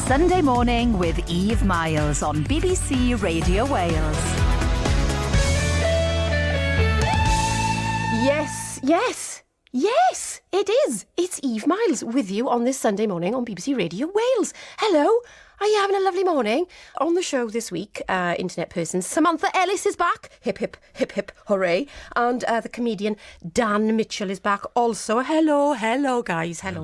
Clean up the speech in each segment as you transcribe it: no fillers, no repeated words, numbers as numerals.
Sunday Morning with Myles on BBC Radio Wales. Yes, it is. It's Myles with you on this Sunday morning on BBC Radio Wales. Hello. Are you having a lovely morning? On the show this week, internet person Samantha Ellis is back. Hip, hip, hip, hip, hooray. And the comedian Dan Mitchell is back also. Hello, guys. Hello.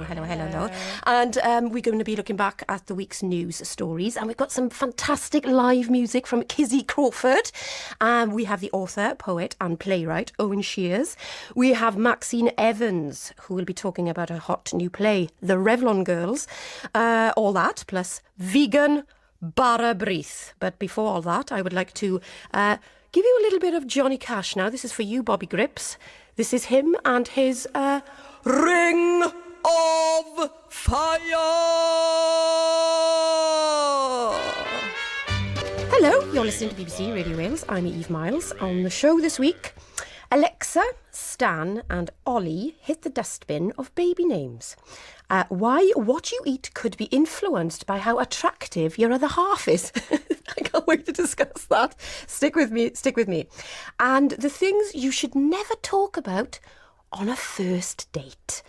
And we're going to be looking back at the week's news stories. And we've got some fantastic live music from Kizzy Crawford. We have the author, poet and playwright Owen Shears. We have Maxine Evans, who will be talking about her hot new play, The Revlon Girls. All that, plus vegan bara breath. But before all that, I would like to give you a little bit of Johnny Cash now. This is for you, Bobby Grips. This is him and his Ring of Fire. Hello, you're listening to BBC Radio Wales. I'm Myles. On the show this week, Alexa, Stan and Ollie hit the dustbin of baby names. Why what you eat could be influenced by how attractive your other half is. I can't wait to discuss that. Stick with me. And the things you should never talk about on a first date.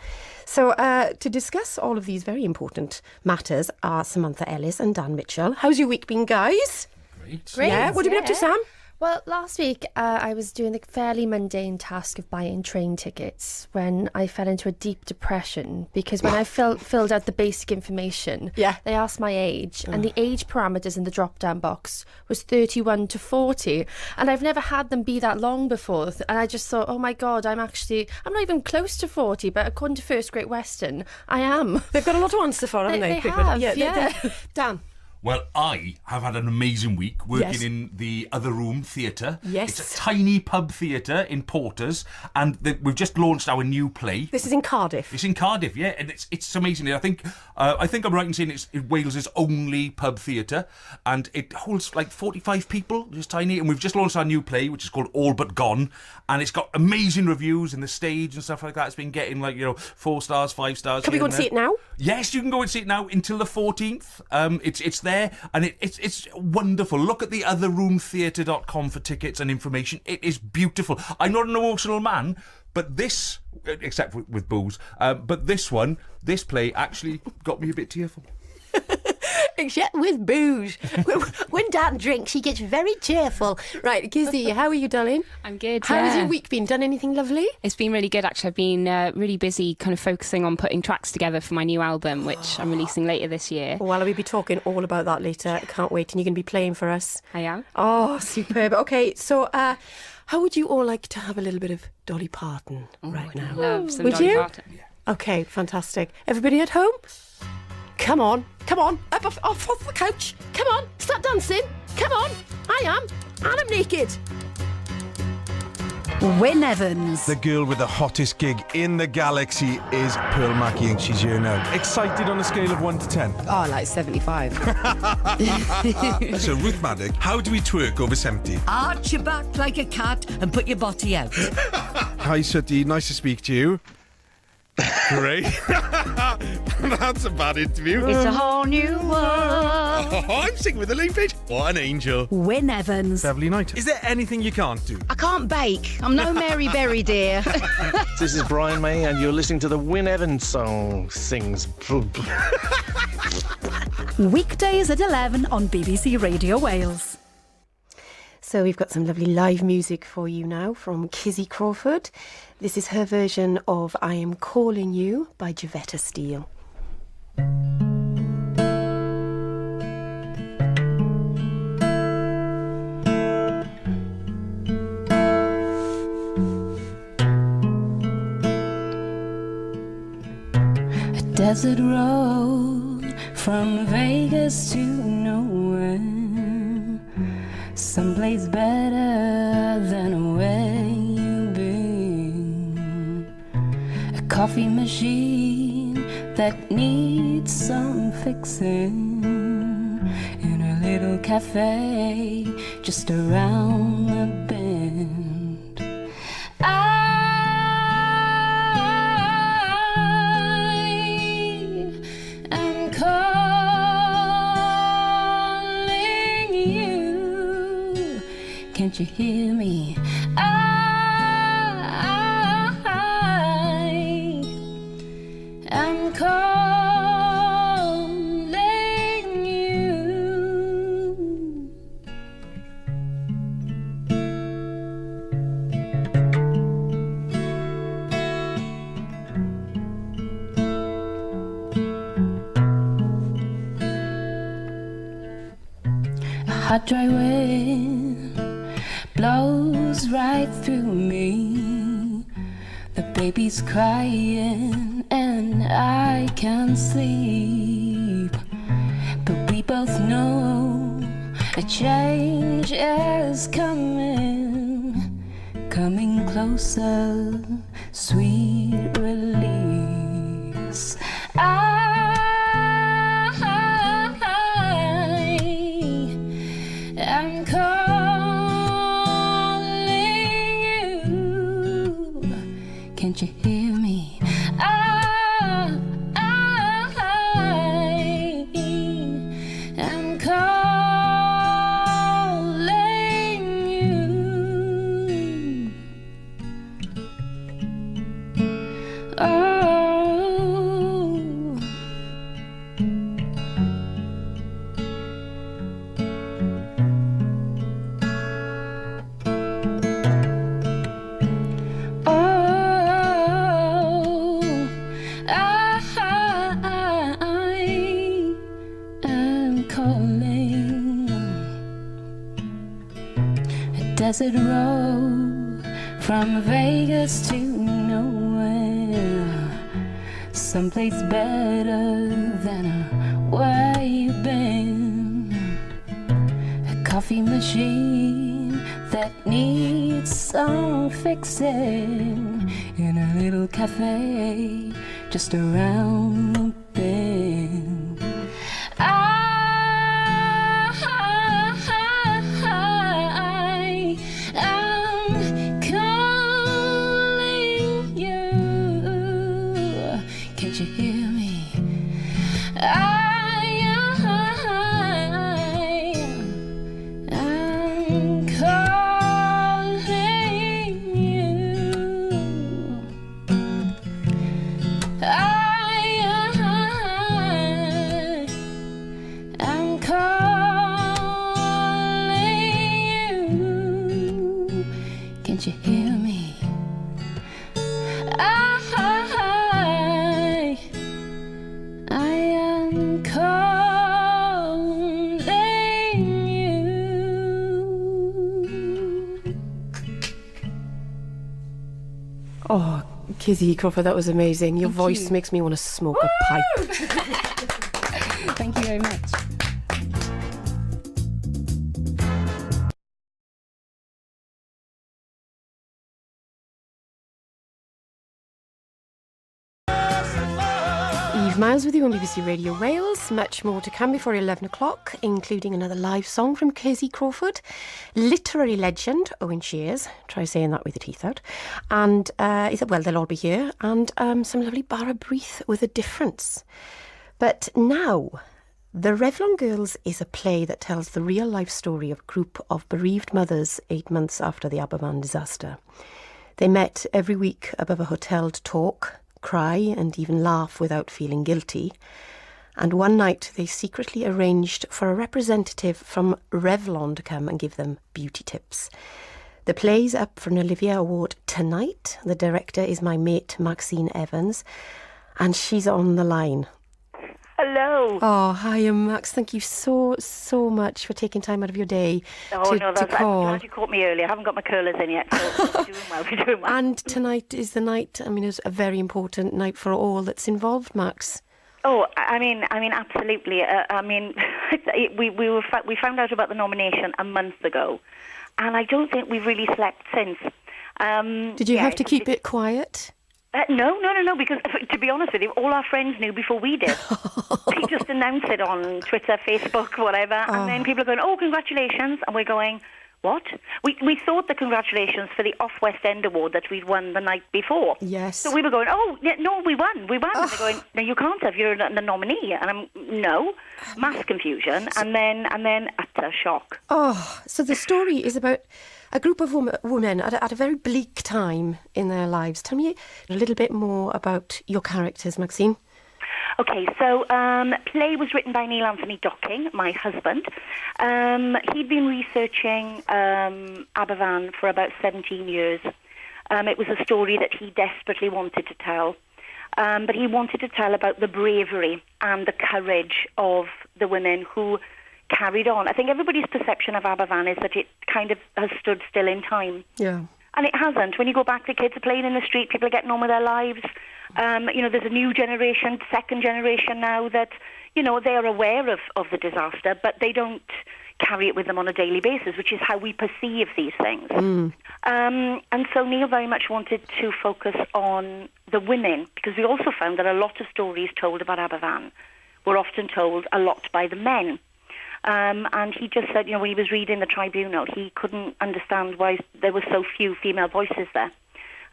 So to discuss all of these very important matters are Samantha Ellis and Dan Mitchell. How's your week been, guys? Great. Yeah, what have you been up to, Sam? Well, last week I was doing the fairly mundane task of buying train tickets when I fell into a deep depression because when I filled out the basic information, they asked my age and the age parameters in the drop-down box was 31 to 40 and I've never had them be that long before and I just thought, oh my God, I'm not even close to 40, but according to First Great Western, I am. They've got a lot to answer for, haven't they? They have, yeah. Dan? Well, I have had an amazing week working in the Other Room Theatre. Yes. It's a tiny pub theatre in Porters, and we've just launched our new play. This is in Cardiff. It's in Cardiff, yeah, and it's amazing. I think I'm right in saying it's Wales's only pub theatre, and it holds like 45 people, just tiny. And we've just launched our new play, which is called All But Gone, and it's got amazing reviews in the stage and stuff like that. It's been getting 4 stars, 5 stars. Can we go and see it now? Yes, you can go and see it now until the 14th. It's there, and it's wonderful. Look at the otherroomtheatre.com for tickets and information. It is beautiful. I'm not an emotional man, but this, except with booze, but this play actually got me a bit tearful. Except with booze. When Dan drinks, he gets very cheerful. Right, Kizzy, how are you, darling? I'm good, How has your week been? Done anything lovely? It's been really good, actually. I've been really busy kind of focusing on putting tracks together for my new album, which I'm releasing later this year. Well, we'll be talking all about that later. Can't wait. And you're going to be playing for us. I am. Oh, superb. Okay, so how would you all like to have a little bit of Dolly Parton right now? Love some Would Dolly you? Parton. Okay, fantastic. Everybody at home? Come on, up off the couch. Come on, start dancing. Come on, I am, and I'm naked. Wyn Evans. The girl with the hottest gig in the galaxy is Pearl Mackie, and she's here now. Excited on a scale of 1 to 10? Oh, like 75. So, Ruth Maddock, how do we twerk over 70? Arch your back like a cat and put your body out. Hi, Sooty. Nice to speak to you. Great. That's a bad interview. It's a whole new world. Oh, I'm singing with Elaine Page. What an angel. Wyn Evans. Beverly Knight. Is there anything you can't do? I can't bake. I'm no Mary Berry, dear. This is Brian May, and you're listening to the Wyn Evans song sings. Weekdays at 11 on BBC Radio Wales. So we've got some lovely live music for you now from Kizzy Crawford. This is her version of I Am Calling You by Jovetta Steele. A desert road from Vegas to nowhere, someplace better than where you've been. A coffee machine that needs some fixing in a little cafe just around the bend. I am calling Can't you hear me? I'm calling you. A hot dry wind blows right through me. The baby's crying and I can't sleep. But we both know a change is coming, coming closer, sweet release. I'm calling you. Can't you hear me? I'm calling you. Oh. Desert road from Vegas to nowhere, someplace better than where you've been. A coffee machine that needs some fixing in a little cafe just around the bend. Can't you hear me? I'm calling you. I'm calling you. Can't you hear me? Oh, Kizzy Crawford, that was amazing. Your voice makes me want to smoke a pipe. Thank you very much. Myles with you on BBC Radio Wales. Much more to come before 11 o'clock, including another live song from Kizzy Crawford, literary legend Owen Shears. Try saying that with the teeth out. And he said, well, they'll all be here. And some lovely Bara Breath with a difference. But now, The Revlon Girls is a play that tells the real-life story of a group of bereaved mothers 8 months after the Abba disaster. They met every week above a hotel to talk, cry and even laugh without feeling guilty. And one night they secretly arranged for a representative from Revlon to come and give them beauty tips. The play's up for an Olivia Award tonight. The director is my mate Maxine Evans, and she's on the line. Hello. Oh, hi, Max. Thank you so much for taking time out of your day to call. I'm glad you caught me early. I haven't got my curlers in yet, so we're doing well. And tonight is the night. I mean, it's a very important night for all that's involved, Max. Oh, I mean, absolutely. We found out about the nomination a month ago, and I don't think we've really slept since. Did you have to keep it quiet? No, because to be honest with you, all our friends knew before we did. They just announced it on Twitter, Facebook, whatever, and then people are going, oh, congratulations, and we're going, what? We thought the congratulations for the Off West End Award that we'd won the night before. Yes. So we were going, oh, yeah, no, we won. And they're going, no, you can't have, you're the nominee. And I'm, no, mass confusion, and then utter shock. Oh, so the story is about a group of women at a very bleak time in their lives. Tell me a little bit more about your characters, Maxine. Okay, so play was written by Neil Anthony Docking, my husband. He'd been researching Abba Van for about 17 years. It was a story that he desperately wanted to tell. But he wanted to tell about the bravery and the courage of the women who carried on. I think everybody's perception of Abba Van is that it kind of has stood still in time. Yeah. And it hasn't. When you go back, the kids are playing in the street, people are getting on with their lives. There's a new generation, second generation now that, they're aware of the disaster, but they don't carry it with them on a daily basis, which is how we perceive these things. And so Neil very much wanted to focus on the women, because we also found that a lot of stories told about Abba Van were often told a lot by the men. And he just said, when he was reading the Tribunal, he couldn't understand why there were so few female voices there.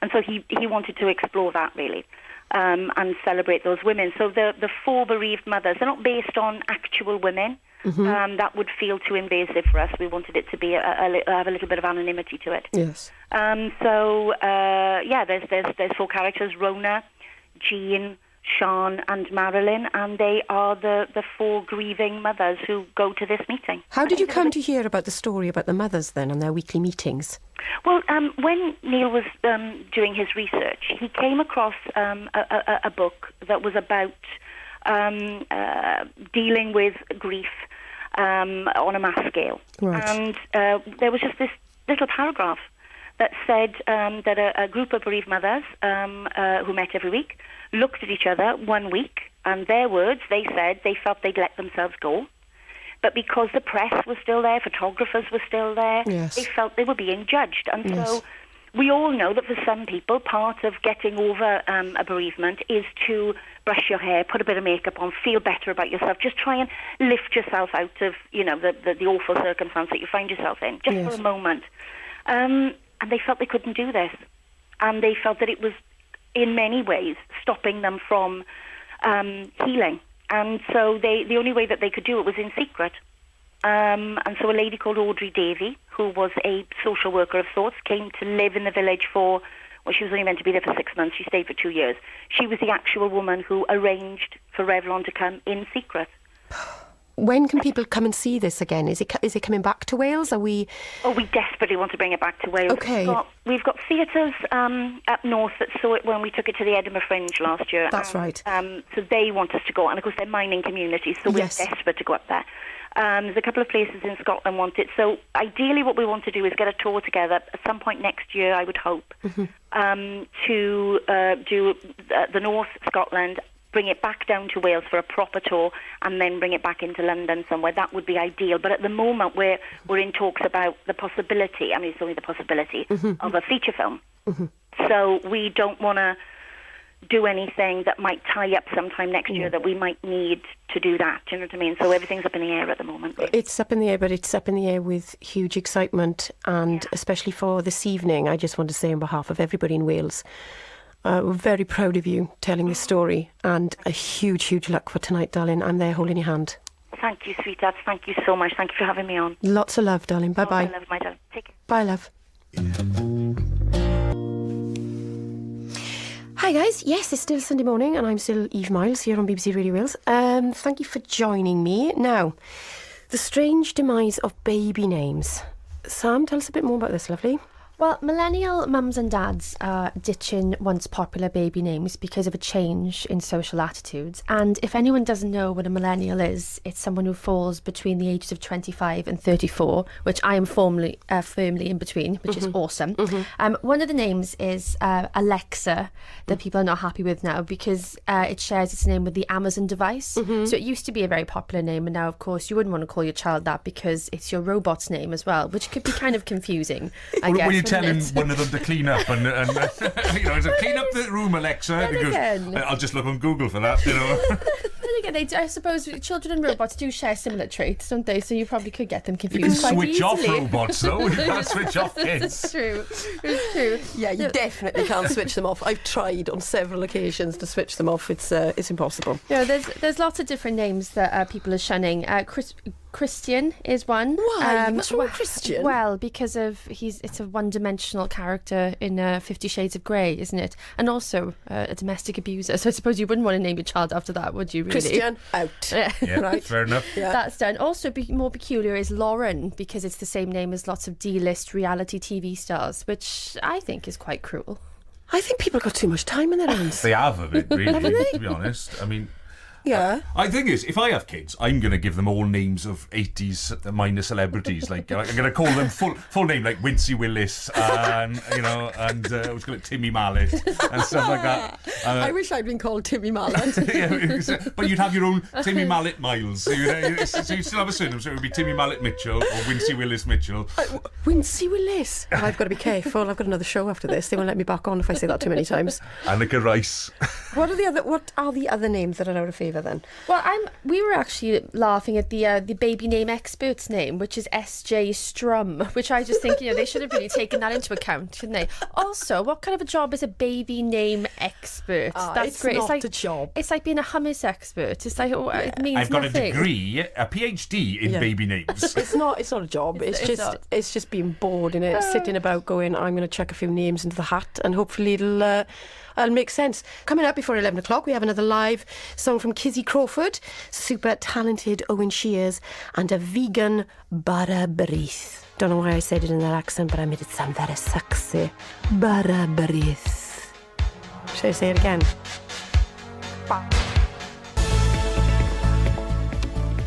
And so he wanted to explore that, really, and celebrate those women. So the 4 bereaved mothers, they're not based on actual women. That would feel too invasive for us. We wanted it to be have a little bit of anonymity to it. Yes. There's 4 characters: Rona, Jean, Sean and Marilyn, and they are the 4 grieving mothers who go to this meeting. How did you come to hear about the story about the mothers then and their weekly meetings? Well, when Neil was doing his research, he came across a book that was about dealing with grief on a mass scale. Right. And there was just this little paragraph that said that a group of bereaved mothers who met every week looked at each other one week, and their words, they said they felt they'd let themselves go. But because the press was still there, photographers were still there, yes, they felt they were being judged. And so we all know that for some people, part of getting over a bereavement is to brush your hair, put a bit of makeup on, feel better about yourself, just try and lift yourself out of, the awful circumstance that you find yourself in, just for a moment. And they felt they couldn't do this. And they felt that it was, in many ways, stopping them from healing. And so the only way that they could do it was in secret. And so a lady called Audrey Davey, who was a social worker of sorts, came to live in the village for, she was only meant to be there for 6 months. She stayed for 2 years. She was the actual woman who arranged for Revlon to come in secret. When can people come and see this again? Is it coming back to Wales? Are we? Oh, we desperately want to bring it back to Wales. Okay. We've got theatres up north that saw it when we took it to the Edinburgh Fringe last year. That's right. So they want us to go, and of course they're mining communities, so we're desperate to go up there. There's a couple of places in Scotland want it. So ideally what we want to do is get a tour together at some point next year, I would hope, to do the North, Scotland, bring it back down to Wales for a proper tour, and then bring it back into London somewhere. That would be ideal. But at the moment, we're in talks about the possibility, it's only the possibility, of a feature film. So we don't want to do anything that might tie up sometime next year that we might need to do that. Do you know what I mean? So everything's up in the air at the moment. It's up in the air, but it's up in the air with huge excitement, and especially for this evening, I just want to say on behalf of everybody in Wales, we're very proud of you telling this story, and a huge, huge luck for tonight, darling. I'm there holding your hand. Thank you, sweetheart. Thank you so much. Thank you for having me on. Lots of love, darling. Bye-bye. I love my darling. Take care. Bye, love. Hi guys, yes, it's still Sunday morning and I'm still Eve Myles here on BBC Radio Wales. Thank you for joining me. Now, the strange demise of baby names. Sam, tell us a bit more about this, lovely. Well, millennial mums and dads are ditching once popular baby names because of a change in social attitudes. And if anyone doesn't know what a millennial is, it's someone who falls between the ages of 25 and 34, which I am firmly in between, which is awesome. One of the names is Alexa, that people are not happy with now because it shares its name with the Amazon device. So it used to be a very popular name, and now, of course, you wouldn't want to call your child that because it's your robot's name as well, which could be kind of confusing, I guess. telling one of them to clean up and clean up the room, Alexa. Then Because again. I'll just look on Google for that, Then again, I suppose children and robots do share similar traits, don't they? So you probably could get them You confused can quite switch off easily. robots, though. You can't switch off kids. It's true. It's true. Yeah, you definitely can't switch them off. I've tried on several occasions to switch them off. It's impossible. Yeah, there's lots of different names that people are shunning. Christian is one. Why? What's wrong with Christian? Well, because it's a one-dimensional character in 50 Shades of Grey, isn't it? And also a domestic abuser. So I suppose you wouldn't want to name your child after that, would you? Really? Christian out. Yeah, Right. fair enough. Yeah. That's done. Also, more peculiar is Lauren, because it's the same name as lots of D-list reality TV stars, which I think is quite cruel. I think people have got too much time in their hands. They have a bit, really, to be honest. I mean... Yeah. I think is, if I have kids, I'm going to give them all names of 80s minor celebrities. Like, I'm going to call them full name, like Wincy Willis, and I was going to Timmy Mallet and stuff like that. I wish I'd been called Timmy Mallet. Yeah, but you'd have your own Timmy Mallet Myles. So you'd still have a surname, so it would be Timmy Mallet Mitchell or Wincy Willis Mitchell. Wincy Willis. Oh, I've got to be careful. I've got another show after this. They won't let me back on if I say that too many times. Annika Rice. What are the other names that are out of favour then? Well, we were actually laughing at the baby name expert's name, which is S.J. Strum, which I just think, they should have really taken that into account, shouldn't they? Also, what kind of a job is a baby name expert? That's it's great. not It's like a job. It's like being a hummus expert. It's like it means I've got nothing. a degree, a PhD in baby names. It's not a job. It's just being bored in it, sitting about going, I'm going to chuck a few names into the hat and hopefully it'll make sense. Coming up before 11 o'clock, we have another live song from Kizzy Crawford, super talented Owen Shears, and a vegan Bara Brith. Don't know why I said it in that accent, but I made it sound very sexy. Bara Brith. Should I say it again?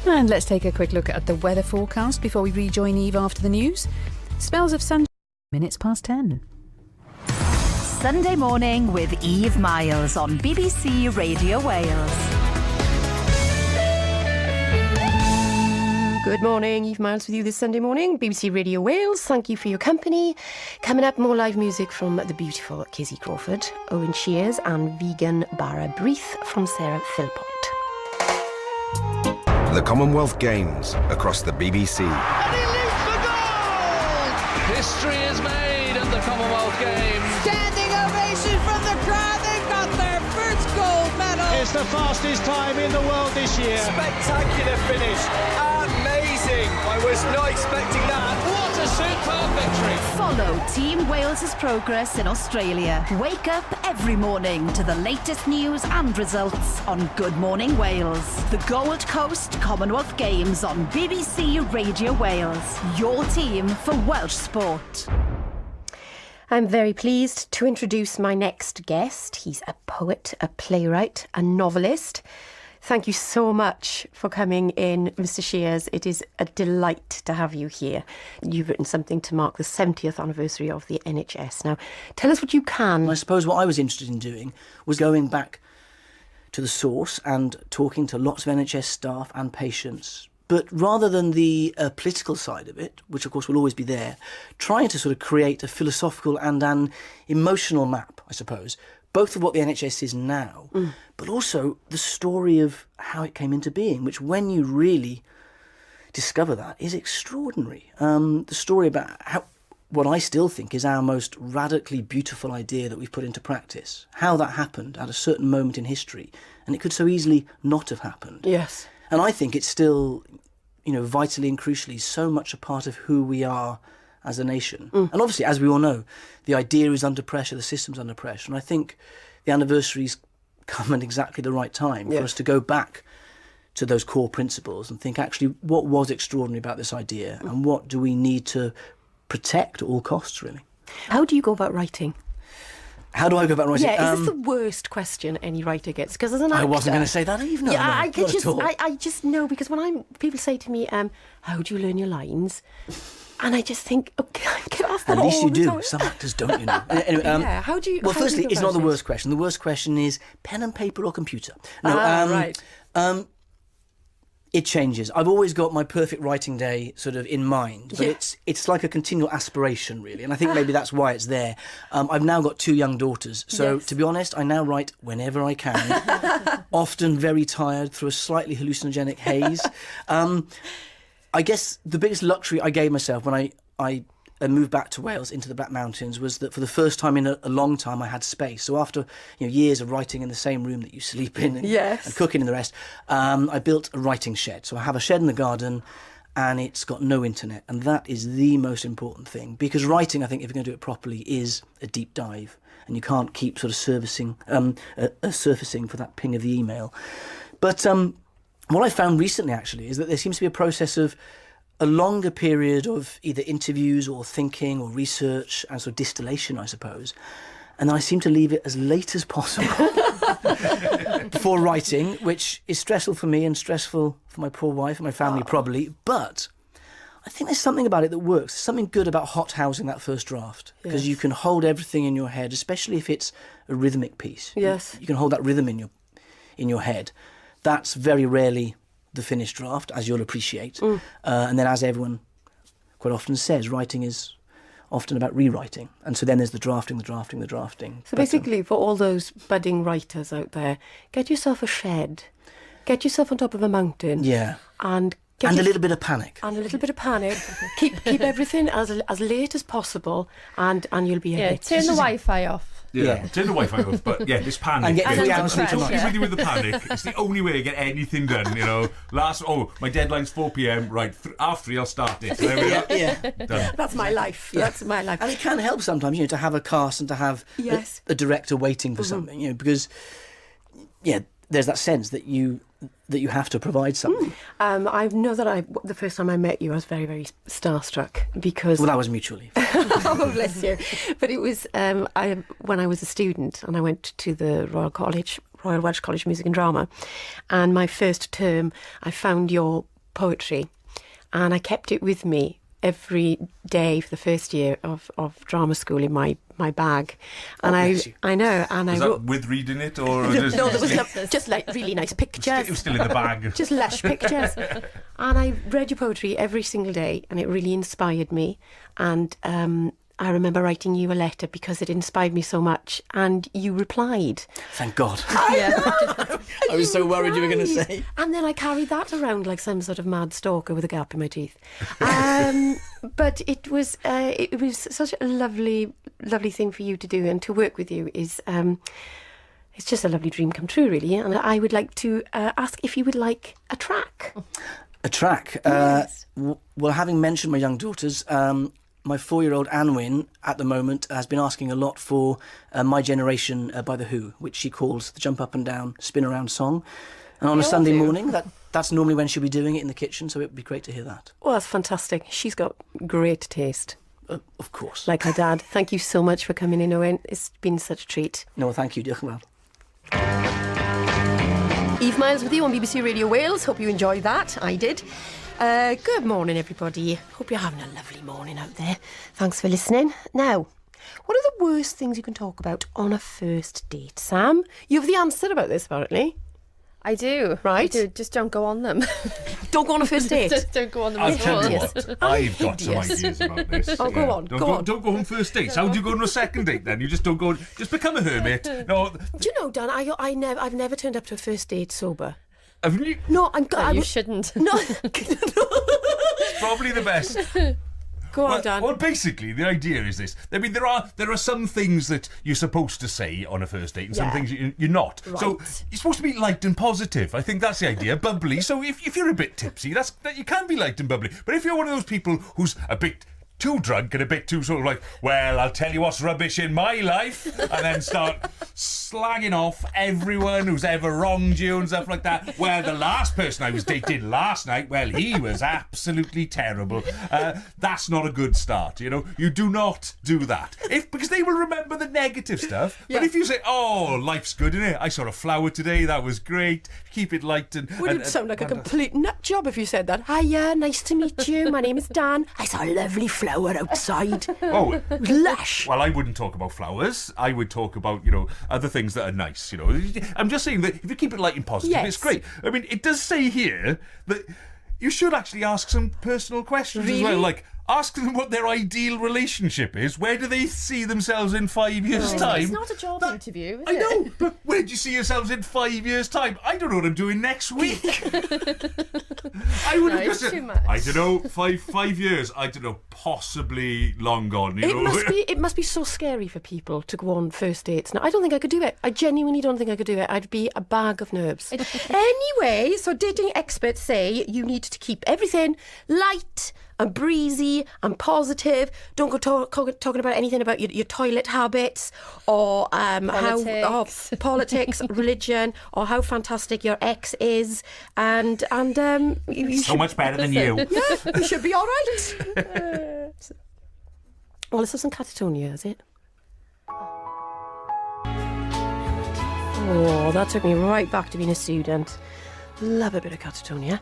And let's take a quick look at the weather forecast before we rejoin Eve after the news. Spells of sun, 10:10. Sunday morning with Eve Myles on BBC Radio Wales. Good morning, Eve Myles with you this Sunday morning, BBC Radio Wales. Thank you for your company. Coming up, more live music from the beautiful Kizzy Crawford, Owen Shears, and vegan Bara Brith from Sarah Philpott. The Commonwealth Games across the BBC. And he leaps for goal! History is made in the Commonwealth Games. Standing ovation from the crowd. They've got their first gold medal. It's the fastest time in the world this year. Spectacular finish. Amazing. I was not expecting that. What a superb victory. Follow Team Wales's progress in Australia. Wake up every morning to the latest news and results on Good Morning Wales. The Gold Coast Commonwealth Games on BBC Radio Wales. Your team for Welsh sport. I'm very pleased to introduce my next guest. He's a poet, a playwright, a novelist. Thank you so much for coming in, Mr. Shears. It is a delight to have you here. You've written something to mark the 70th anniversary of the NHS. Now, tell us what you can. I suppose what I was interested in doing was going back to the source and talking to lots of NHS staff and patients. But rather than the political side of it, which of course will always be there, trying to sort of create a philosophical and an emotional map, I suppose, both of what the NHS is now, but also the story of how it came into being, which when you really discover that is extraordinary. The story about how, what I still think is our most radically beautiful idea that we've put into practice, how that happened at a certain moment in history, and it could so easily not have happened. Yes. And I think it's still, vitally and crucially so much a part of who we are as a nation. And obviously, as we all know, the idea is under pressure, the system's under pressure. And I think the anniversary's come at exactly the right time for us to go back to those core principles and think, actually, what was extraordinary about this idea and what do we need to protect at all costs, really? How do you go about writing? How do I go about writing? Yeah, is this the worst question any writer gets? Because as an actor, I wasn't going to say that even. Yeah, I just know, because when people say to me, how do you learn your lines? And I just think, okay, I get asked that At least all you the do. time. Some actors don't, you know. Anyway, how do you? Well, how do firstly, you go it's not about the it? worst question. The worst question is pen and paper or computer. No, right. It changes. I've always got my perfect writing day sort of in mind, but it's like a continual aspiration, really, and I think maybe that's why it's there. I've now got 2 young daughters, so to be honest, I now write whenever I can, often very tired through a slightly hallucinogenic haze. I guess the biggest luxury I gave myself when I moved back to Wales into the Black Mountains was that for the first time in a long time I had space. So after years of writing in the same room that you sleep in and cooking and the rest, I built a writing shed. So I have a shed in the garden and it's got no internet, and that is the most important thing, because writing, I think, if you're going to do it properly, is a deep dive, and you can't keep sort of surfacing for that ping of the email. But what I found recently, actually, is that there seems to be a process of a longer period of either interviews or thinking or research and sort of distillation, I suppose. And I seem to leave it as late as possible before writing, which is stressful for me and stressful for my poor wife and my family probably. But I think there's something about it that works. There's something good about hothousing that first draft, because you can hold everything in your head, especially if it's a rhythmic piece. Yes. You can hold that rhythm in your head. That's very rarely the finished draft, as you'll appreciate. And then, as everyone quite often says, writing is often about rewriting. And so then there's the drafting. So basically, for all those budding writers out there, get yourself a shed, get yourself on top of a mountain. Yeah. And a little bit of panic. keep everything as late as possible, and you'll be a hit. Turn the Wi-Fi off. Yeah, turn the Wi-Fi off, but this panic. And get 3 hours I'm totally with you with the panic. It's the only way to get anything done, my deadline's 4 p.m, right, half 3 I'll start it. There we go. Done. That's my life. That's my life. And it can help sometimes, to have a cast and to have a director waiting for something, because, there's that sense that you have to provide something. I know that the first time I met you, I was very, very starstruck because... Well, that was mutually. Oh, bless you. But it was when I was a student and I went to the Royal Welsh College of Music and Drama, and my first term I found your poetry and I kept it with me every day for the first year of drama school in my bag. And I know. And was I that with reading it, or no, there was just like really nice pictures. It was still in the bag. Just lush pictures. And I read your poetry every single day, and it really inspired me. And I remember writing you a letter because it inspired me so much, and you replied. Thank God. I was so worried you were going to say. And then I carried that around like some sort of mad stalker with a gap in my teeth. But it was such a lovely thing for you to do, and to work with you is it's just a lovely dream come true, really. And I would like to ask if you would like a track. A track? Yes. Well, having mentioned my young daughters, my 4-year-old Anwin at the moment has been asking a lot for My Generation by The Who, which she calls the jump up and down, spin around song. And on a Sunday morning, that's normally when she'll be doing it in the kitchen, so it would be great to hear that. Well, that's fantastic. She's got great taste. Of course. Like her dad. Thank you so much for coming in, Owen. It's been such a treat. No, thank you. Diolch yn fawr. Eve Myles with you on BBC Radio Wales. Hope you enjoyed that. I did. Good morning, everybody. Hope you're having a lovely morning out there. Thanks for listening. Now, what are the worst things you can talk about on a first date, Sam? You have the answer about this, apparently. I do. Right. I do. Just don't go on them. Don't go on a first date. Just don't go on them I'll at tell all. you what, I've got some ideas about this. Oh, go on, go on. Don't go on first dates. How do you go on a second date then? You just don't go. Just become a hermit. No. Do you know, Dan? I've never turned up to a first date sober. Haven't you? No, you shouldn't. No. It's probably the best. Go on, Dan. Well, basically, the idea is this. I mean, there are some things that you're supposed to say on a first date, and some things you're not. Right. So you're supposed to be light and positive. I think that's the idea. Bubbly. So if you're a bit tipsy, that you can be light and bubbly. But if you're one of those people who's a bit too drunk and a bit too sort of like, well, I'll tell you what's rubbish in my life, and then start slagging off everyone who's ever wronged you and stuff like that. Well, the last person I was dating last night, well, he was absolutely terrible. That's not a good start, You do not do that. Because they will remember the negative stuff. Yeah. But if you say, oh, life's good, innit? I saw a flower today, that was great. Keep it light and... Would it sound like a complete nut job if you said that? Hiya, nice to meet you. My name is Dan. I saw a lovely flower flower outside. Oh, It was lush. Well, I wouldn't talk about flowers. I would talk about, other things that are nice, I'm just saying that if you keep it light and positive, Yes. it's great. I mean, it does say here that you should actually ask some personal questions as well. Really? Like, ask them what their ideal relationship is. Where do they see themselves in 5 years' time? It's not a job interview, is I it? know, but where do you see yourselves in 5 years' time? I don't know what I'm doing next week. I would have it's just too much. I don't know, 5 years. I don't know, possibly long gone. It must be so scary for people to go on first dates. Now, I don't think I could do it. I genuinely don't think I could do it. I'd be a bag of nerves. Anyway, so dating experts say you need to keep everything light and breezy and positive. Don't go talking about anything about your toilet habits or politics, religion, or how fantastic your ex is. And you So much better than you. Yeah, you should be all right. Well, let's have some Catatonia, is it? Oh, that took me right back to being a student. Love a bit of Catatonia.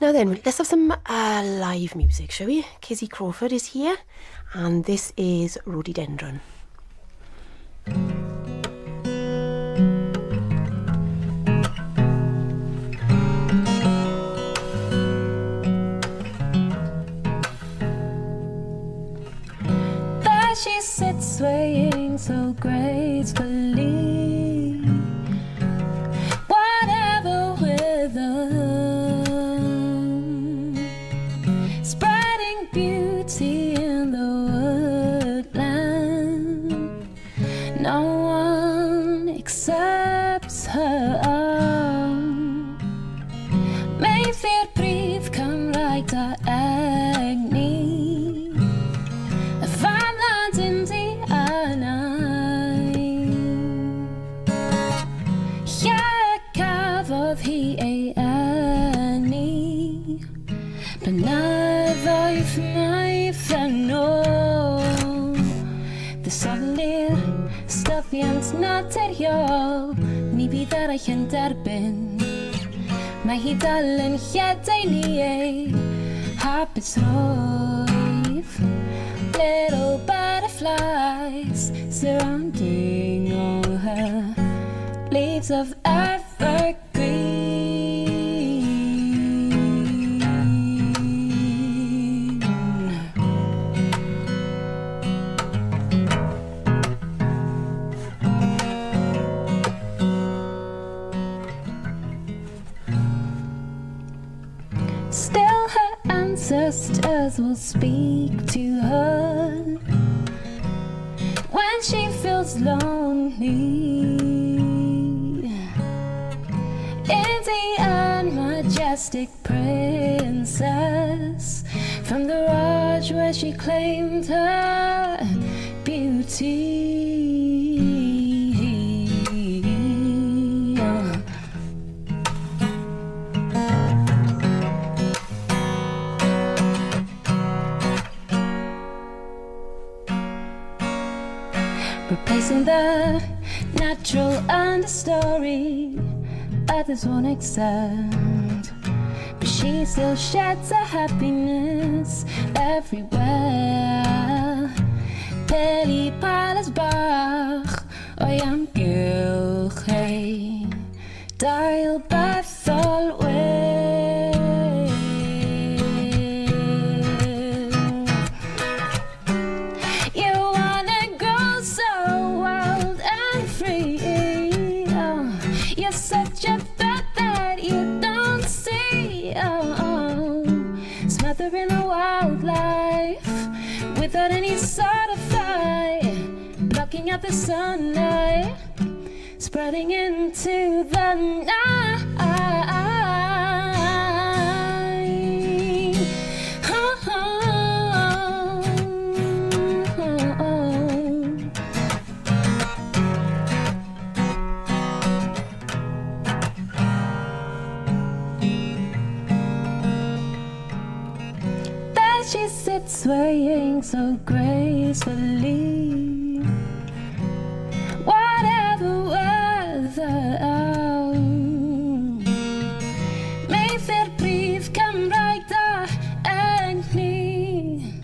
Now then, let's have some live music, shall we? Kizzy Crawford is here, and this is Rhododendron. There she sits swaying so gracefully, whatever weather, spreading beauty in the woodland. No one accepts her own. Mayfair brief come right to agony. Farmland Indiana. Jag cafodd hi ei eni, blynyddoedd maith yn ôl. Ddisodlir styddiant naturiol, ni bydd eraill yn derbyn. Mae hi dal yn lledaenu ni ei habits roedd. Little butterflies surrounding all her leaves of evergreen. Still her ancestors will speak to her when she feels lonely. Indian majestic princess from the Raj where she claimed her beauty. Replacing the natural understory, others won't accept. But she still sheds a happiness everywhere. Peli Palas Bach, Oyam Gilche, Dial Bethel such a threat that you don't see. Smothering the wildlife without any sort of fight, blocking out the sunlight, spreading into the night. She sits swaying so gracefully, whatever weather. Mayfair brief come right egni.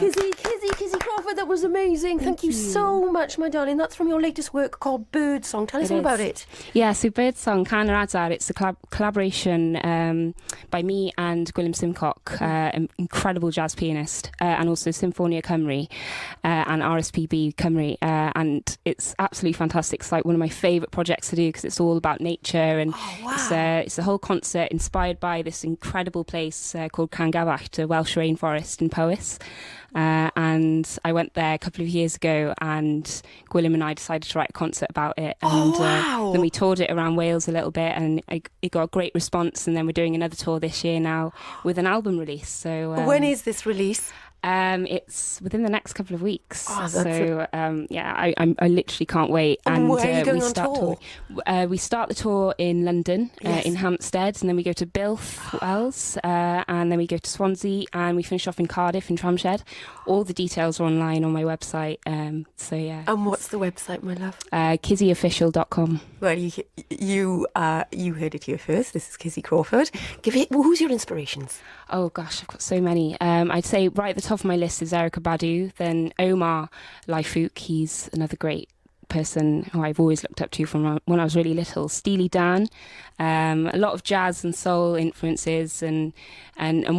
Kizzy Crawford, that was amazing. Thank you so much, my darling. That's from your latest work called Birdsong. Tell us all about it. Yeah, so Birdsong, Can yr Adar, it's a collaboration by me and Gwilym Simcock, an incredible jazz pianist, and also Symphonia Cymru and RSPB Cymru, and it's absolutely fantastic. It's like one of my favourite projects to do because it's all about nature, and it's a whole concert inspired by this incredible place called Can Gavach, a Welsh rainforest in Powys. And I went there a couple of years ago, and Gwilym and I decided to write a concert about it, and then we toured it around Wales a little bit, and it got a great response, and then we're doing another tour this year now with an album release. So when is this release? It's within the next couple of weeks. I literally can't wait. And where are you going on tour? We start the tour in London, in Hampstead, and then we go to Builth, Wales, and then we go to Swansea, and we finish off in Cardiff in Tramshed. All the details are online on my website. And what's the website, my love? KizzyOfficial.com. Well, you heard it here first. This is Kizzy Crawford. Who's your inspirations? Oh gosh, I've got so many. I'd say right at the top of my list is Erykah Badu, then Omar Laifouk. He's another great person who I've always looked up to from when I was really little. Steely Dan, a lot of jazz and soul influences, and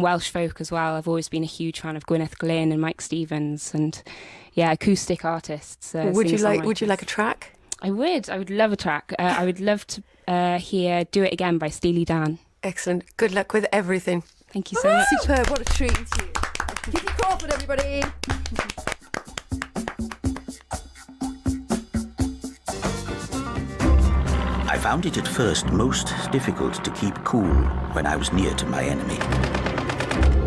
Welsh folk as well. I've always been a huge fan of Gwyneth Glyn and Mike Stevens, and acoustic artists. Would you like a track? I would love a track. I would love to hear Do It Again by Steely Dan. Excellent. Good luck with everything. Thank you so much. Superb. What a treat. Kizzy Crawford, everybody. I found it at first most difficult to keep cool when I was near to my enemy.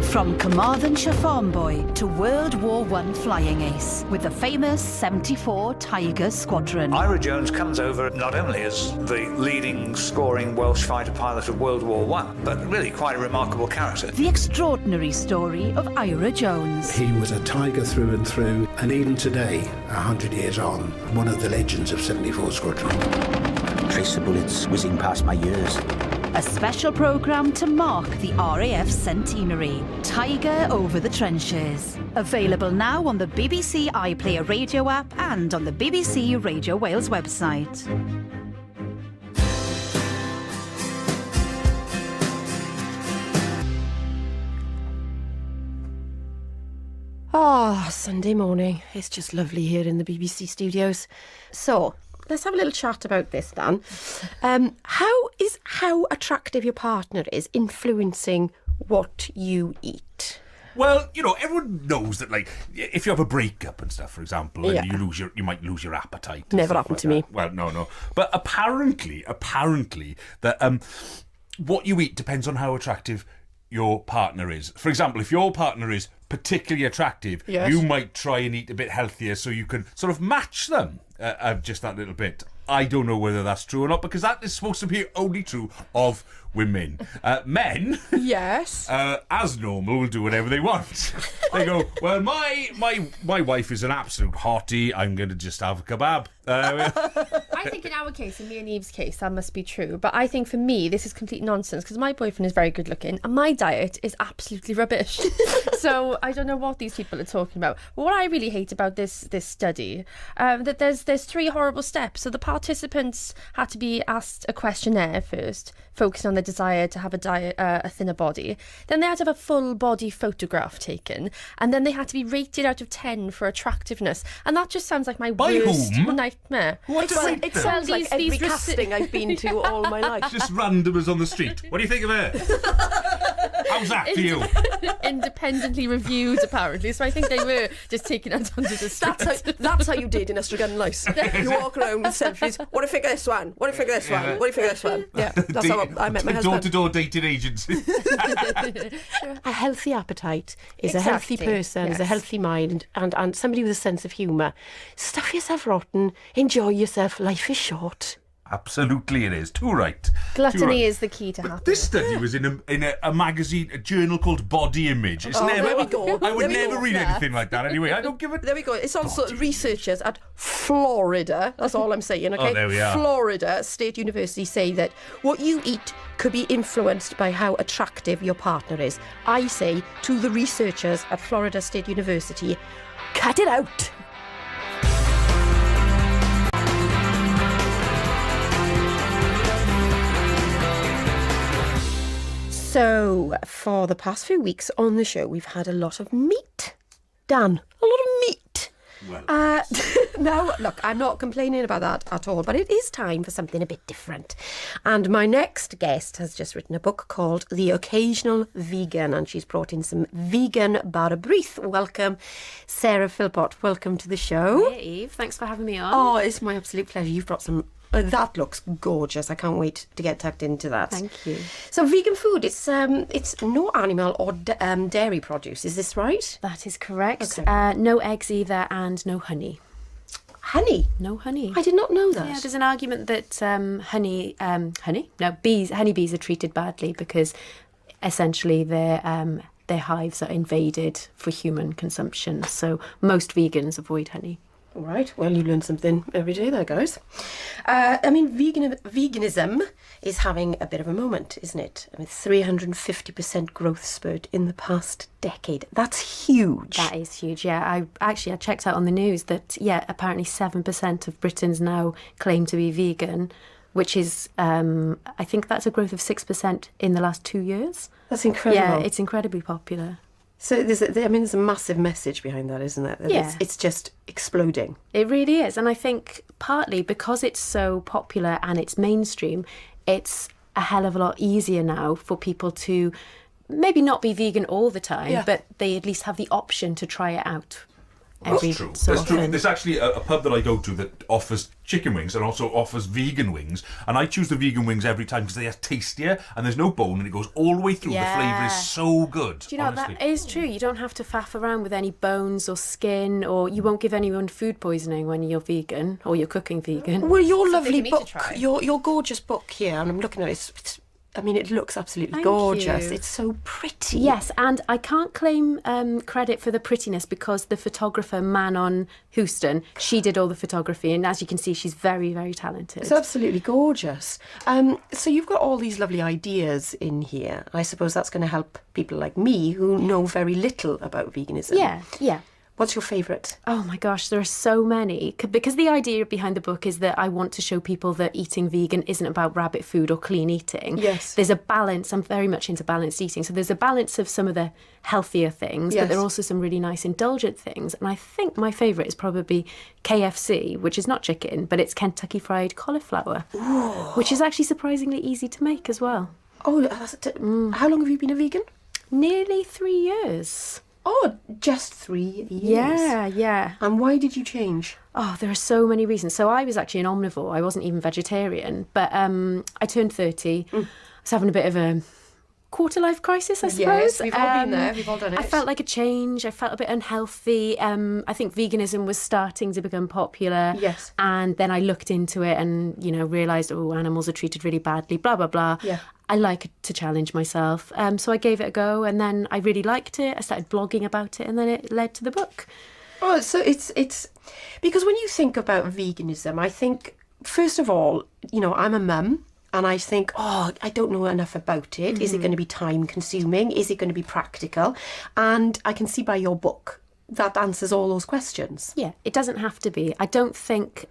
From Carmarthenshire farm boy to World War I flying ace with the famous 74 Tiger Squadron. Ira Jones comes over not only as the leading scoring Welsh fighter pilot of World War I, but really quite a remarkable character. The extraordinary story of Ira Jones. He was a tiger through and through, and even today, 100 years on, one of the legends of 74 Squadron. Trace of bullets whizzing past my ears. A special programme to mark the RAF centenary. Tiger Over the Trenches. Available now on the BBC iPlayer radio app and on the BBC Radio Wales website. Sunday morning. It's just lovely here in the BBC studios. So, let's have a little chat about this, Dan. How attractive your partner is influencing what you eat? Well, everyone knows that, like, if you have a breakup and stuff, for example, and you might lose your appetite. Never happened to me. Well, no. But apparently, that what you eat depends on how attractive your partner is. For example, if your partner is particularly attractive, you might try and eat a bit healthier so you can sort of match them just that little bit. I don't know whether that's true or not, because that is supposed to be only true of women. Men, yes, as normal, will do whatever they want. They go, well, my wife is an absolute hottie. I'm going to just have a kebab. I think in our case, in me and Eve's case, that must be true. But I think for me, this is complete nonsense because my boyfriend is very good looking and my diet is absolutely rubbish. So I don't know what these people are talking about. But what I really hate about this study, that there's 3 horrible steps. So the participants had to be asked a questionnaire first, focusing on the desire to have a thinner body. Then they had to have a full body photograph taken, and then they had to be rated out of 10 for attractiveness. And that just sounds like my worst nightmare. It sounds like every casting I've been to all my life. Just randomers on the street. What do you think of her? How's that for you? Independently reviewed, apparently. So I think they were just taken out onto the street. That's how you did in Estragan Lice. You walk around with selfies. What do you think of this one? What do you think of this one? What do you think of this one? Yeah, that's how I met my husband. Door-to-door dating agency. A healthy appetite is a healthy person, is a healthy mind, and somebody with a sense of humour. Stuff yourself rotten, enjoy yourself, life is short. Absolutely it is. Too right. Gluttony is the key to happiness. This study was in a magazine, a journal called Body Image. It's never. There we go. I would There we never go. read Yeah. anything like that anyway. I don't give a... There we go. It's also researchers at Florida. That's all I'm saying, okay? Oh, there we are. Florida State University say that what you eat could be influenced by how attractive your partner is. I say to the researchers at Florida State University, cut it out. So, for the past few weeks on the show, we've had a lot of meat. Dan, a lot of meat. Well. Now, look, I'm not complaining about that at all, but it is time for something a bit different. And my next guest has just written a book called The Occasional Vegan, and she's brought in some vegan bara breath. Welcome, Sarah Philpott. Welcome to the show. Hey, Eve. Thanks for having me on. Oh, it's my absolute pleasure. You've brought some... that looks gorgeous. I can't wait to get tucked into that. Thank you. So vegan food, it's no animal or dairy produce, is this right? That is correct. Okay. No eggs either and no honey. Honey? No honey. I did not know that. Yeah, there's an argument that honeybees are treated badly because essentially their hives are invaded for human consumption. So most vegans avoid honey. All right, well, you learn something every day there, guys. Veganism is having a bit of a moment, isn't it? I mean, 350% growth spurt in the past decade. That's huge. That is huge, yeah. I checked out on the news that, apparently 7% of Britons now claim to be vegan, which is, I think that's a growth of 6% in the last 2 years. That's incredible. Yeah, it's incredibly popular. So there's a massive message behind that, isn't there? That Yeah. It's just exploding. It really is. And I think partly because it's so popular and it's mainstream, it's a hell of a lot easier now for people to maybe not be vegan all the time, but they at least have the option to try it out. That's true. There's actually a pub that I go to that offers chicken wings and also offers vegan wings, and I choose the vegan wings every time because they are tastier and there's no bone and it goes all the way through. Yeah. The flavour is so good. Do you know, honestly. that is true. You don't have to faff around with any bones or skin, or you won't give anyone food poisoning when you're vegan or you're cooking vegan. Well, your lovely book, your gorgeous book here, and I'm looking at it, it looks absolutely gorgeous. you. It's so pretty. Yes, and I can't claim credit for the prettiness because the photographer Manon Houston, she did all the photography, and as you can see, she's very, very talented. It's absolutely gorgeous. So you've got all these lovely ideas in here. I suppose that's going to help people like me who know very little about veganism. Yeah. What's your favourite? Oh my gosh, there are so many. Because the idea behind the book is that I want to show people that eating vegan isn't about rabbit food or clean eating. Yes. There's a balance. I'm very much into balanced eating. So there's a balance of some of the healthier things, but there are also some really nice indulgent things. And I think my favourite is probably KFC, which is not chicken, but it's Kentucky Fried Cauliflower, which is actually surprisingly easy to make as well. Oh, how long have you been a vegan? Nearly 3 years. Oh, just 3 years. Yeah. And why did you change? Oh, there are so many reasons. So I was actually an omnivore. I wasn't even vegetarian. But I turned 30. I was having a bit of a quarter-life crisis, I suppose. Yes, we've all been there. We've all done it. I felt like a change. I felt a bit unhealthy. I think veganism was starting to become popular. Yes. And then I looked into it and, realised, animals are treated really badly, blah, blah, blah. Yeah. I like to challenge myself. So I gave it a go, and then I really liked it. I started blogging about it, and then it led to the book. Oh, so it's because when you think about veganism, I think, first of all, I'm a mum, and I think, I don't know enough about it. Is it going to be time consuming? Is it going to be practical? And I can see by your book that answers all those questions. Yeah, it doesn't have to be. I don't think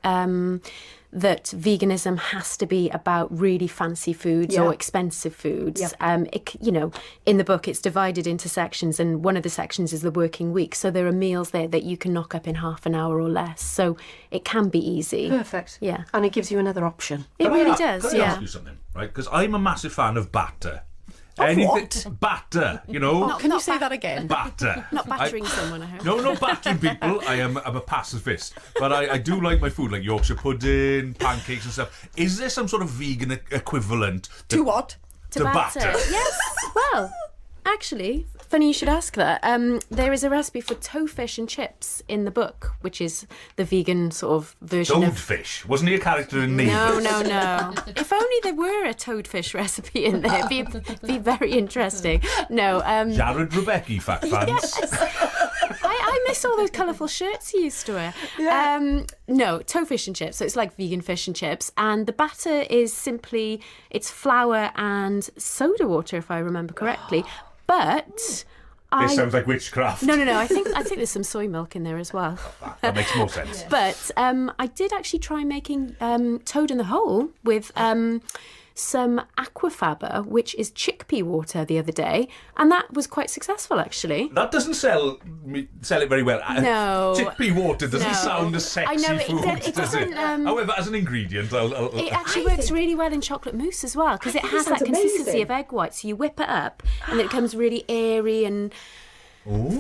that veganism has to be about really fancy foods or expensive foods. In the book, it's divided into sections, and one of the sections is the working week. So there are meals there that you can knock up in half an hour or less. So it can be easy. Perfect. Yeah. And it gives you another option. It really does, Can I ask you something, right? Because I'm a massive fan of batter. Anything batter, Can you say that again? Batter. Not battering someone, I hope. No, not battering people. I'm a pacifist. But I do like my food, like Yorkshire pudding, pancakes and stuff. Is there some sort of vegan equivalent to what? To batter. Yes. Well, actually, funny you should ask that. There is a recipe for toadfish and chips in the book, which is the vegan sort of version of... Toadfish? Wasn't he a character in Neighbours? No. If only there were a toadfish recipe in there, it'd be very interesting. No. Jared Rebecca, fact fans. Yes. I miss all those colourful shirts he used to wear. Yeah. No, toadfish and chips. So it's like vegan fish and chips. And the batter is simply, it's flour and soda water, if I remember correctly. But... This sounds like witchcraft. No. I think there's some soy milk in there as well. That makes more sense. But I did actually try making toad in the hole with some aquafaba, which is chickpea water, the other day, and that was quite successful actually. That doesn't sell it very well. No, chickpea water doesn't sound a sexy food, does it? However, as an ingredient, it actually works really well in chocolate mousse as well, because it has that consistency of egg white. So you whip it up, and it becomes really airy and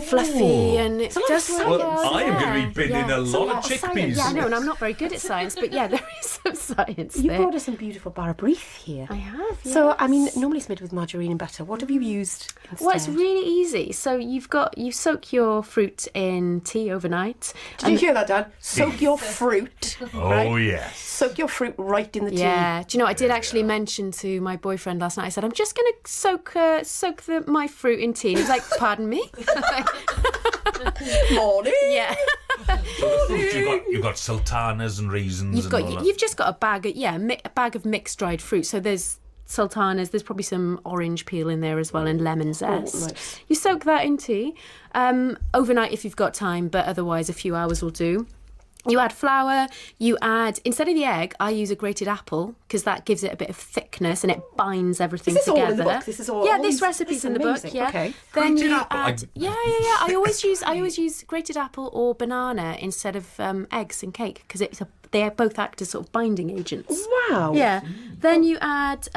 fluffy, and it does work well. I am going to be binning a lot of chickpeas. Yeah, I know, and I'm not very good at science, but yeah, there is some science You there. brought us some beautiful bar brief here. I have, yes. So, I mean, normally it's made with margarine and butter. What have you used instead? Well, it's really easy. So you soak your fruit in tea overnight. Did you hear that, Dan? Soak your fruit. Right? Oh, yes. Soak your fruit right in the tea. Yeah. Do you know, I did actually mention to my boyfriend last night, I said, I'm just going to soak my fruit in tea. And he was like, pardon me? Morning. Yeah. So the fruit, you've got sultanas and raisins. You've just got a bag of mixed dried fruit. So there's sultanas, there's probably some orange peel in there as well, and lemon zest. Oh, nice. You soak that in tea overnight if you've got time, but otherwise a few hours will do. You add flour, instead of the egg, I use a grated apple, because that gives it a bit of thickness and it binds everything together. All in the book? This is all. Yeah, this recipe's in the book. Yeah. Okay. Then you add. Yeah. I always use grated apple or banana instead of eggs in cake, because they both act as sort of binding agents. Wow. Yeah. Then you add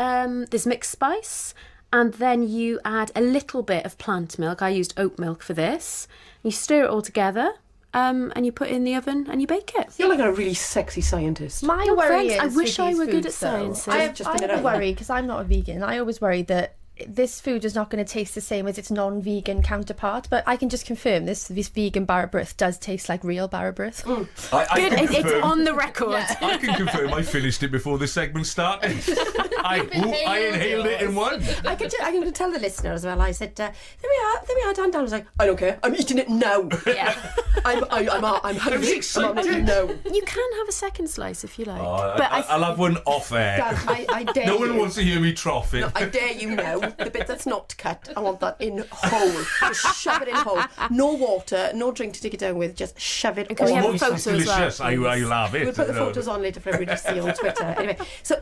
this mixed spice, and then you add a little bit of plant milk. I used oat milk for this. You stir it all together. And you put it in the oven and you bake it. You're like a really sexy scientist. My worry is I wish I were good at science. science. I have a worry, because I'm not a vegan. I always worry that this food is not going to taste the same as its non-vegan counterpart, but I can just confirm this vegan Barrabrith does taste like real Barrabrith. It's on the record. Yeah. I can confirm I finished it before this segment started. I inhaled it in one. I can tell the listener as well. I said, there we are. Dan was like, I don't care. I'm eating it now. Yeah. I'm hungry. excited. I'm letting you know. You can have a second slice if you like. But I'll have one off air. Dan, I dare you. No one wants to hear me trough it. No, I dare you now. The bit that's not cut, I want that in whole. Just shove it in whole. No water, no drink to take it down with. Just shove it. Can we have a It's photo as delicious. well? I love it. We'll put the photos on later for everybody to see on Twitter. Anyway, so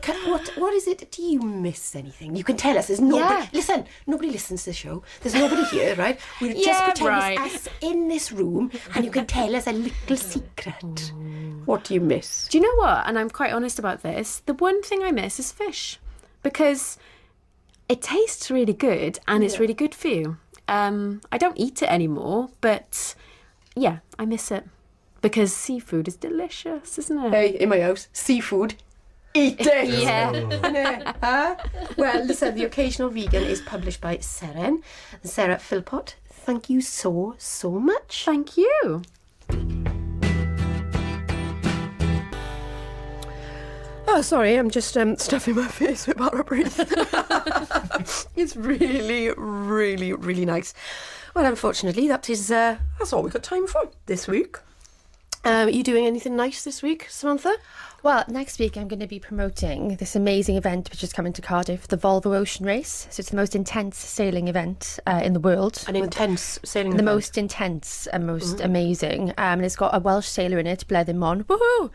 what is it? Do you miss anything? You can tell us. There's nobody. Yeah. Listen, nobody listens to the show. There's nobody here, right? We'll just pretend it's us in this room, and you can tell us a little secret. What do you miss? Do you know what? And I'm quite honest about this. The one thing I miss is fish, because it tastes really good and it's really good for you. I don't eat it anymore, but yeah, I miss it, because seafood is delicious, isn't it? Hey, in my house, seafood. Eat it! Yeah. Well, listen, The Occasional Vegan is published by Seren. And Sarah Philpott, thank you so much. Thank you. Oh, sorry, I'm just stuffing my face with Barrabrith. It's really, really, really nice. Well, unfortunately, that's all we've got time for this week. Are you doing anything nice this week, Samantha? Well, next week I'm going to be promoting this amazing event which is coming to Cardiff, the Volvo Ocean Race. So it's the most intense sailing event in the world. An intense sailing event? The event? most intense and most amazing. And it's got a Welsh sailor in it, Bleddyn Mon. Woohoo!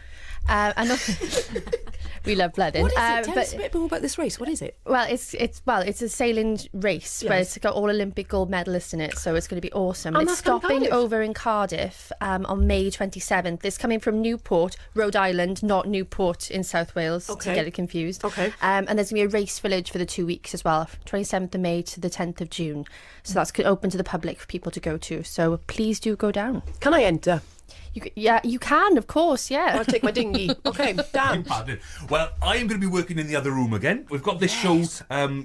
We love Bleddyn. What is it? Tell us a bit more about this race. What is it? Well, it's a sailing race, but it's got all Olympic gold medalists in it, so it's going to be awesome. And it's stopping over in Cardiff on May 27th. It's coming from Newport, Rhode Island, not Newport in South Wales, to get it confused. Okay. And there's going to be a race village for the 2 weeks as well, 27th of May to the 10th of June. So that's open to the public for people to go to. So please do go down. Can I enter? You can, of course, yeah. I'll take my dinghy. Okay, Dan. Well, I am going to be working in the other room again. We've got this show,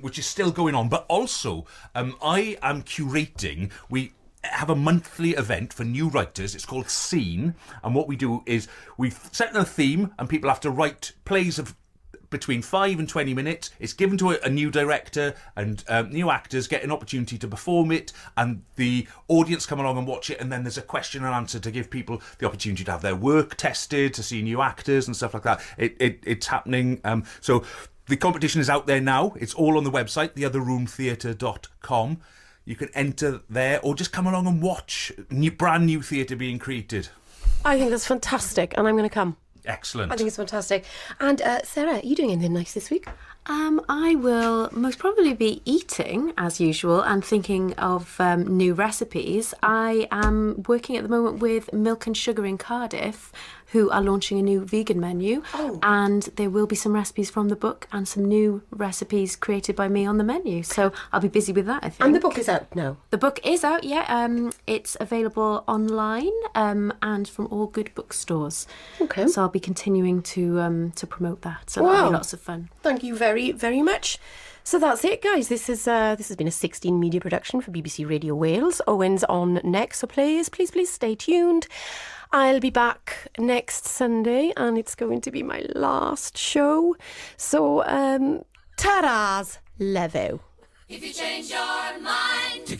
which is still going on, but also I am curating. We have a monthly event for new writers. It's called Scene, and what we do is we've set a theme, and people have to write plays of between 5 and 20 minutes. It's given to a new director, and new actors get an opportunity to perform it, and the audience come along and watch it, and then there's a question and answer to give people the opportunity to have their work tested, to see new actors and stuff like that. It's happening. So the competition is out there now. It's all on the website, theotherroomtheatre.com. You can enter there, or just come along and watch brand new theatre being created. I think that's fantastic, and I'm going to come. Excellent. I think it's fantastic. And Sarah, are you doing anything nice this week? I will most probably be eating as usual and thinking of new recipes. I am working at the moment with Milk and Sugar in Cardiff, who are launching a new vegan menu. And there will be some recipes from the book and some new recipes created by me on the menu. So I'll be busy with that, I think. And the book is out now? The book is out, yeah. It's available online and from all good bookstores. Okay. So I'll be continuing to promote that. So that'll be lots of fun. Thank you very, very much. So that's it, guys. This has been a 16 media production for BBC Radio Wales. Owen's on next, so please stay tuned. I'll be back next Sunday, and it's going to be my last show. So, ta-ra's, levo. If you change your mind.